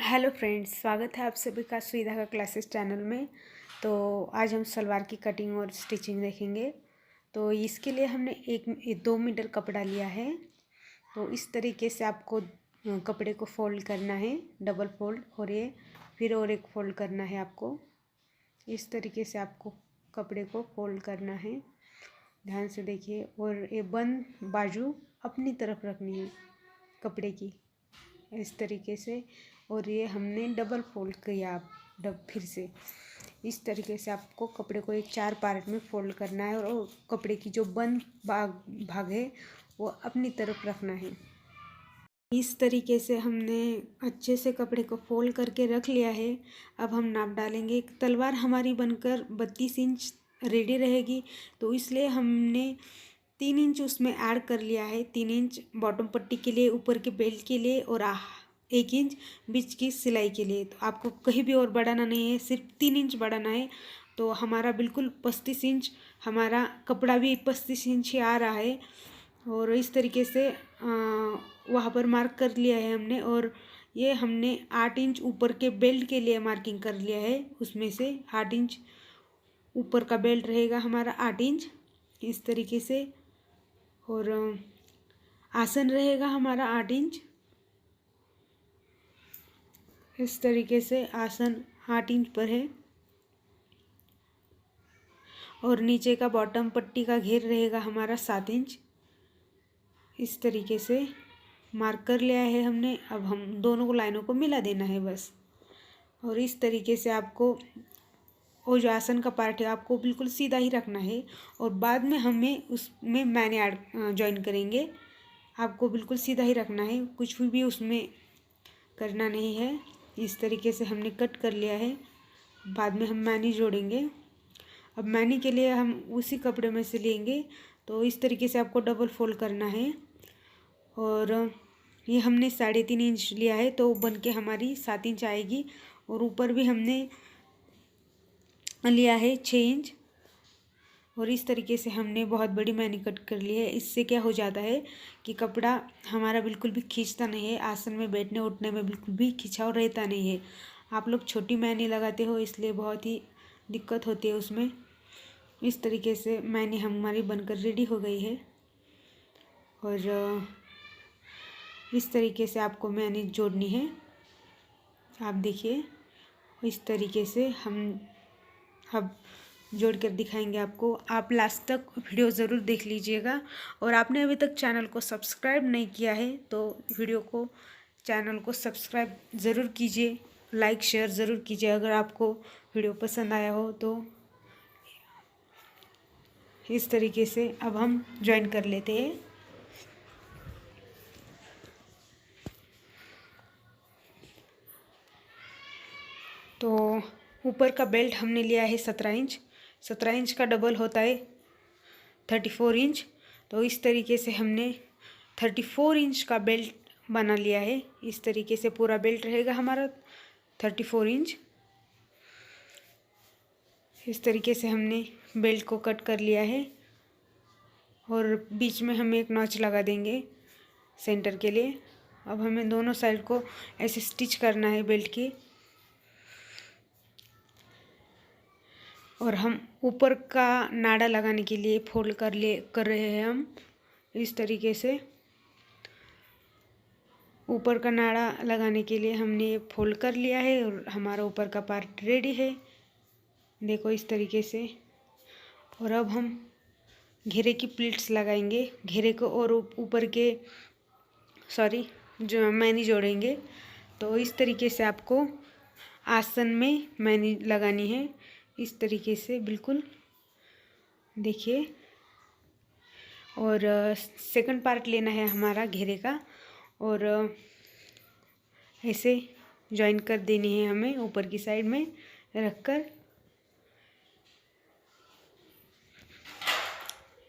Hello friends, स्वागत है आप सभी का सुई धागा क्लासेस चैनल में। तो आज हम सलवार की कटिंग और स्टिचिंग देखेंगे। तो इसके लिए हमने 2 मीटर कपड़ा लिया है। तो इस तरीके से आपको कपड़े को फोल्ड करना है, डबल फोल्ड, और ये फिर और एक फोल्ड करना है आपको। इस तरीके से आपको कपड़े को फोल्ड करना है, ध्यान से देखिए। और ये बंद बाजू अपनी तरफ रखनी है कपड़े की, इस तरीके से। और ये हमने डबल फोल्ड किया, फिर से इस तरीके से आपको कपड़े को एक 4 पार्ट में फोल्ड करना है। और कपड़े की जो बंद भाग है वो अपनी तरफ रखना है। इस तरीके से हमने अच्छे से कपड़े को फोल्ड करके रख लिया है। अब हम नाप डालेंगे। तलवार हमारी बनकर 32 इंच रेडी रहेगी, तो इसलिए हमने 3 इंच उसमें ऐड कर लिया है। 3 इंच बॉटम पट्टी के लिए, ऊपर के बेल्ट के लिए, और 1 इंच बीच की सिलाई के लिए। तो आपको कहीं भी और बढ़ाना नहीं है, सिर्फ 3 इंच बढ़ाना है। तो हमारा बिल्कुल 35 इंच, हमारा कपड़ा भी 35 इंच ही आ रहा है। और इस तरीके से वहाँ पर मार्क कर लिया है हमने। और ये हमने 8 इंच ऊपर के बेल्ट के लिए मार्किंग कर लिया है। उसमें से 8 इंच ऊपर का बेल्ट रहेगा हमारा, 8 इंच इस तरीके से। और आसन रहेगा हमारा 8 इंच, इस तरीके से आसन 8 इंच पर है। और नीचे का बॉटम पट्टी का घेर रहेगा हमारा 7 इंच, इस तरीके से मार्क कर लिया है हमने। अब हम दोनों को लाइनों को मिला देना है बस। और इस तरीके से आपको वो जो आसन का पार्ट है आपको बिल्कुल सीधा ही रखना है। और बाद में हमें उसमें मैंने ऐड ज्वाइन करेंगे। आपको बिल्कुल सीधा ही रखना है, कुछ भी उसमें करना नहीं है। इस तरीके से हमने कट कर लिया है। बाद में हम मैनी जोड़ेंगे। अब मैनी के लिए हम उसी कपड़े में से लेंगे। तो इस तरीके से आपको डबल फोल्ड करना है। और ये हमने 3.5 इंच लिया है, तो बन के हमारी 7 इंच आएगी। और ऊपर भी हमने लिया है 6 इंच। और इस तरीके से हमने बहुत बड़ी मैनी कट कर ली है। इससे क्या हो जाता है कि कपड़ा हमारा बिल्कुल भी खींचता नहीं है, आसन में बैठने उठने में बिल्कुल भी खिंचाव रहता नहीं है। आप लोग छोटी मैनी लगाते हो, इसलिए बहुत ही दिक्कत होती है उसमें। इस तरीके से मैनी हमारी बनकर रेडी हो गई है। और इस तरीके से आपको मैनी जोड़नी है। आप देखिए, इस तरीके से हम अब जोड़ कर दिखाएंगे आपको। आप लास्ट तक वीडियो ज़रूर देख लीजिएगा। और आपने अभी तक चैनल को सब्सक्राइब नहीं किया है तो चैनल को सब्सक्राइब ज़रूर कीजिए, लाइक शेयर ज़रूर कीजिए अगर आपको वीडियो पसंद आया हो तो। इस तरीके से अब हम ज्वाइन कर लेते हैं। तो ऊपर का बेल्ट हमने लिया है 17 इंच। 17 इंच का डबल होता है 34 इंच। तो इस तरीके से हमने 34 इंच का बेल्ट बना लिया है। इस तरीके से पूरा बेल्ट रहेगा हमारा 34 इंच। इस तरीके से हमने बेल्ट को कट कर लिया है। और बीच में हम एक नॉच लगा देंगे सेंटर के लिए। अब हमें दोनों साइड को ऐसे स्टिच करना है बेल्ट की। और हम ऊपर का नाड़ा लगाने के लिए फोल्ड कर रहे हैं हम। इस तरीके से ऊपर का नाड़ा लगाने के लिए हमने फोल्ड कर लिया है। और हमारा ऊपर का पार्ट रेडी है, देखो इस तरीके से। और अब हम घेरे की प्लीट्स लगाएंगे, घेरे को और ऊपर के जो मैनी जोड़ेंगे। तो इस तरीके से आपको आसन में मैनी लगानी है, इस तरीके से बिल्कुल देखिए। और सेकंड पार्ट लेना है हमारा घेरे का, और ऐसे ज्वाइन कर देनी है हमें ऊपर की साइड में रखकर।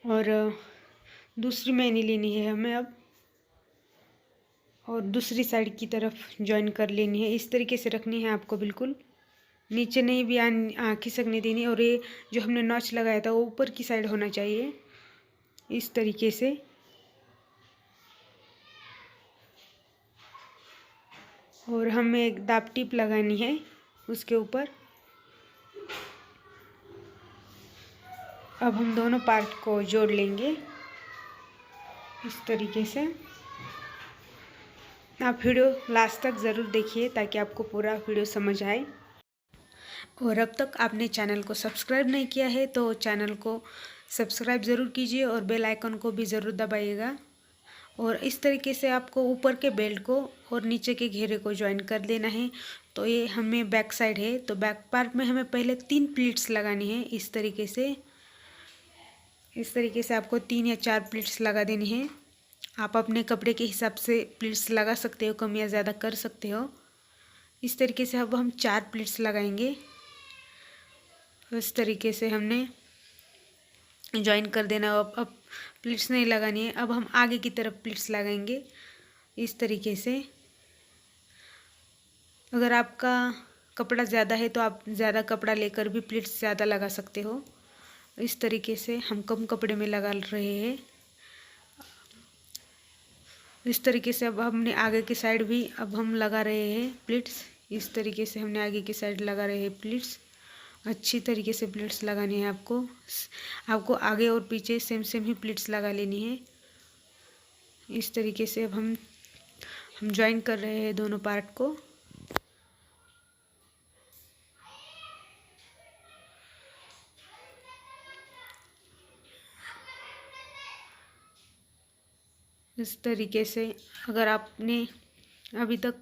और दूसरी मैनी लेनी है हमें अब, और दूसरी साइड की तरफ ज्वाइन कर लेनी है। इस तरीके से रखनी है आपको, बिल्कुल नीचे नहीं भी खिसकने देनी। और ये जो हमने नॉच लगाया था वो ऊपर की साइड होना चाहिए, इस तरीके से। और हमें एक दाब टिप लगानी है उसके ऊपर। अब हम दोनों पार्ट को जोड़ लेंगे इस तरीके से। आप वीडियो लास्ट तक ज़रूर देखिए ताकि आपको पूरा वीडियो समझ आए। और अब तक आपने चैनल को सब्सक्राइब नहीं किया है तो चैनल को सब्सक्राइब ज़रूर कीजिए और बेल आइकन को भी ज़रूर दबाइएगा। और इस तरीके से आपको ऊपर के बेल्ट को और नीचे के घेरे को ज्वाइन कर लेना है। तो ये हमें बैक साइड है, तो बैक पार्ट में हमें पहले 3 प्लीट्स लगानी है इस तरीके से। इस तरीके से आपको 3 या 4 प्लीट्स लगा देनी है। आप अपने कपड़े के हिसाब से प्लीट्स लगा सकते हो, कम या ज़्यादा कर सकते हो। इस तरीके से अब हम 4 प्लीट्स लगाएंगे। इस तरीके से हमने ज्वाइन कर देना। अब प्लीट्स नहीं लगानी है, अब हम आगे की तरफ प्लीट्स लगाएंगे इस तरीके से। अगर आपका कपड़ा ज़्यादा है तो आप ज़्यादा कपड़ा लेकर भी प्लीट्स ज़्यादा लगा सकते हो। इस तरीके से हम कम कपड़े में लगा रहे हैं। इस तरीके से अब हमने आगे की साइड भी अब हम लगा रहे हैं प्लीट्स। इस तरीके से हमने आगे की साइड लगा रहे हैं प्लीट्स। अच्छी तरीके से प्लीट्स लगानी है आपको आगे और पीछे सेम ही प्लीट्स लगा लेनी है। इस तरीके से अब हम ज्वाइन कर रहे हैं दोनों पार्ट को। इस तरीके से अगर आपने अभी तक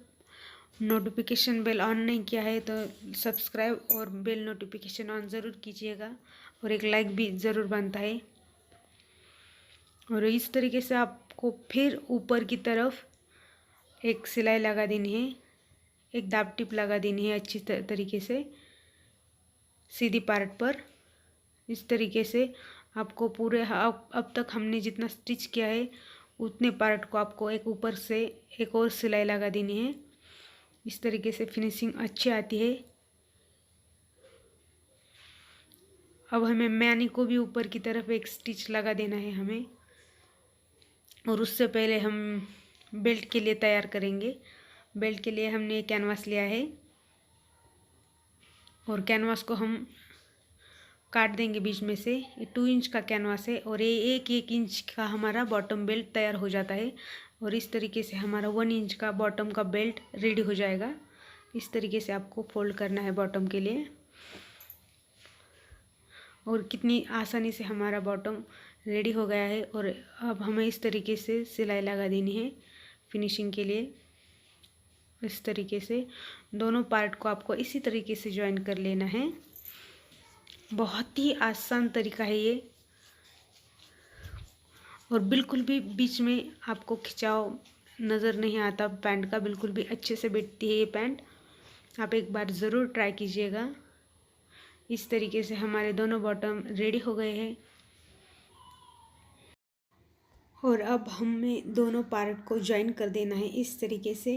नोटिफिकेशन बेल ऑन नहीं किया है तो सब्सक्राइब और बेल नोटिफिकेशन ऑन ज़रूर कीजिएगा और एक लाइक भी ज़रूर बनता है। और इस तरीके से आपको फिर ऊपर की तरफ एक सिलाई लगा देनी है, एक दाब टिप लगा देनी है अच्छी तरीके से सीधी पार्ट पर। इस तरीके से आपको पूरे अब तक हमने जितना स्टिच किया है उतने पार्ट को आपको एक ऊपर से एक और सिलाई लगा देनी है। इस तरीके से फिनिशिंग अच्छी आती है। अब हमें मैनी को भी ऊपर की तरफ एक स्टिच लगा देना है हमें। और उससे पहले हम बेल्ट के लिए तैयार करेंगे। बेल्ट के लिए हमने कैनवास लिया है और कैनवास को हम काट देंगे बीच में से। 2 इंच का कैनवास है और ये 1 इंच का हमारा बॉटम बेल्ट तैयार हो जाता है। और इस तरीके से हमारा 1 इंच का बॉटम का बेल्ट रेडी हो जाएगा। इस तरीके से आपको फोल्ड करना है बॉटम के लिए। और कितनी आसानी से हमारा बॉटम रेडी हो गया है। और अब हमें इस तरीके से सिलाई लगा देनी है फिनिशिंग के लिए। इस तरीके से दोनों पार्ट को आपको इसी तरीके से ज्वाइन कर लेना है। बहुत ही आसान तरीका है ये और बिल्कुल भी बीच में आपको खिंचाव नज़र नहीं आता पैंट का। बिल्कुल भी अच्छे से बैठती है ये पैंट। आप एक बार ज़रूर ट्राई कीजिएगा। इस तरीके से हमारे दोनों बॉटम रेडी हो गए हैं। और अब हमें दोनों पार्ट को ज्वाइन कर देना है इस तरीके से।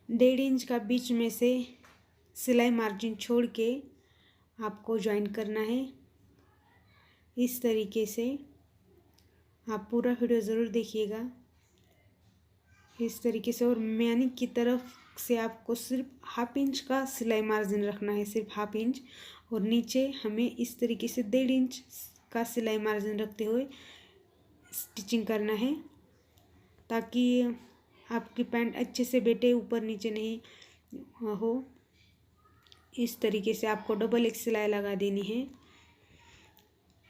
1.5 इंच का बीच में से सिलाई मार्जिन छोड़ के आपको ज्वाइन करना है इस तरीके से। आप पूरा वीडियो ज़रूर देखिएगा इस तरीके से। और मैनी की तरफ से आपको सिर्फ 1/2 इंच का सिलाई मार्जिन रखना है, सिर्फ 1/2 इंच। और नीचे हमें इस तरीके से 1.5 इंच का सिलाई मार्जिन रखते हुए स्टिचिंग करना है ताकि आपकी पैंट अच्छे से बैठे, ऊपर नीचे नहीं हो। इस तरीके से आपको डबल एक सिलाई लगा देनी है।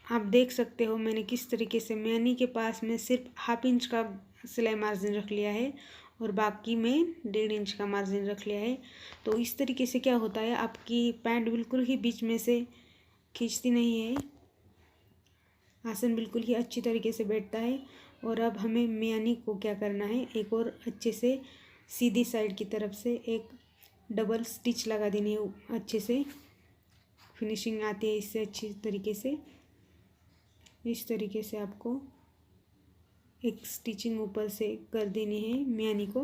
आप देख सकते हो मैंने किस तरीके से मैनी के पास में सिर्फ 1/2 इंच का सिलाई मार्जिन रख लिया है और बाकी में 1.5 इंच का मार्जिन रख लिया है। तो इस तरीके से क्या होता है, आपकी पैंट बिल्कुल ही बीच में से खींचती नहीं है, आसन बिल्कुल ही अच्छी तरीके से बैठता है। और अब हमें मैनी को क्या करना है, एक और अच्छे से सीधी साइड की तरफ से एक डबल स्टिच लगा देनी है। अच्छे से फिनिशिंग आती है इससे अच्छी तरीके से। इस तरीके से आपको एक स्टिचिंग ऊपर से कर देनी है मैनी को।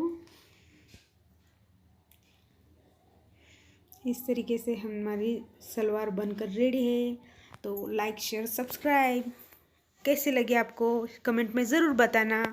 इस तरीके से हमारी सलवार बनकर रेडी है। तो लाइक शेयर सब्सक्राइब कैसे लगे आपको कमेंट में ज़रूर बताना।